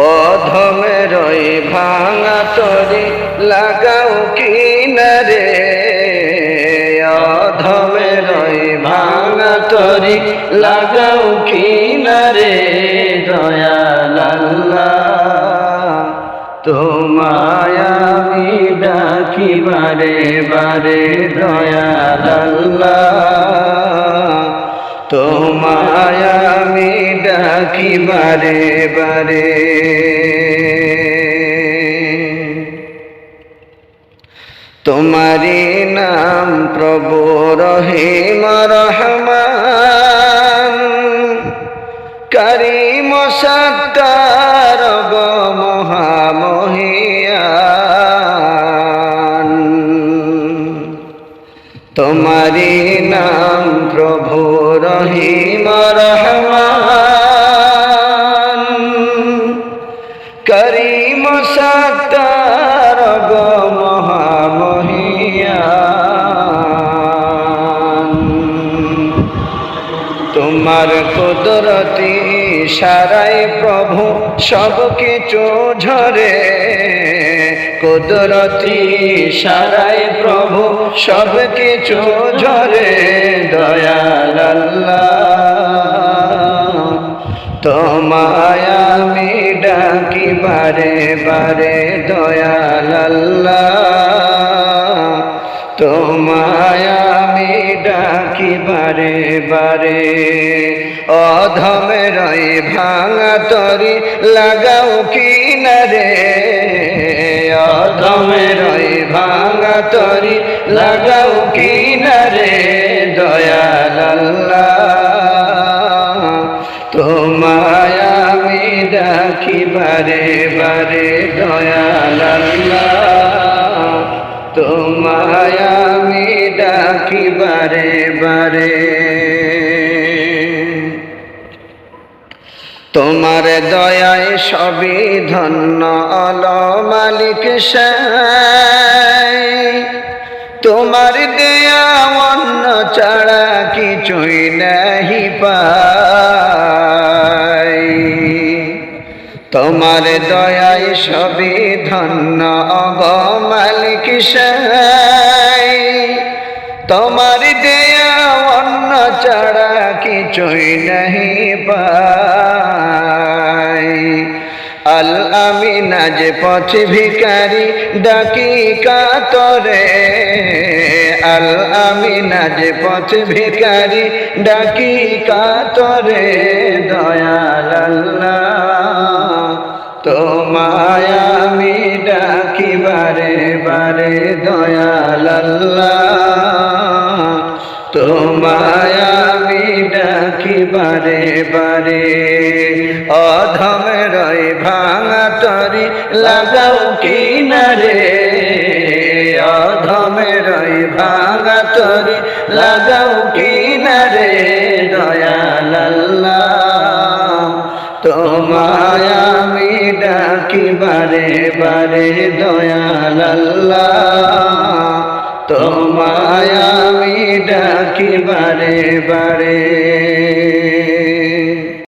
অধমের ওই ভাঙা তরি লাগাও কিনারে, অধমের ওই ভাঙা তরি লাগাও কিনারে। দয়াল আল্লাহ তোমায় আমি ডাকি বারে বারে, দয়াল আল্লাহ তোমায় আমি ডাকি বারে বারে। তোমারি নাম প্রভু রহিম রহমান, করিম সত্তার গো মহামহিয়ান। তোমারি নাম প্রভু রহিম রহমান, করিম সত্তার গো মহামহিয়ান। তোমার কুদরতি ইশারায় প্রভু সব কিছু ঝরে, কুদরতি ইশারায় প্রভু সব কিছু ঝরে। দয়াল আল্লাহ তোমায় আমি ডাকি বারে বারে, দয়াল আল্লাহ তোমায় আমি ডাকি বারে বারে। অধমের ওই ভাঙা তরি লাগাও কিনারে, অধমের ওই ভাঙা তরি লাগাও কিনারে। দয়াল আল্লাহ তোমায় আমি ডাকি বারে বারে, দয়াল আল্লাহ তোমায় আমি ডাকি বারে বারে। তোমার দয়ায় সবই ধন্য অল মালিক সাই, তোমার দেয়া অন্য ছাড়া কিছুই নাহি পাই। তোমার দয়ায় সবই ধন্য অগ মালিক সাই, তোমার দেয়া অন্য ছাড়া কিছুই নাহি পাই। আল আমিনা যে পথ ভিখারি ডাকি কাতরে, আল আমিনা যে পথ ভিখারি ডাকি কাতরে। দয়াল আল্লাহ তোমায় আমি ডাকি বারে বারে, দয়াল আল্লাহ তোমায় আমি ডাকি বারে বারে। অধমের ওই ভাঙা তরি লাগাও কিনারে, অধমের ওই ভাঙা তরি লাগাও কিনারে। দয়াল আল্লাহ তোমায় আমি ডাকি বারে বারে, দয়াল আল্লাহ তোমায় আমি ডাকি বারে বারে।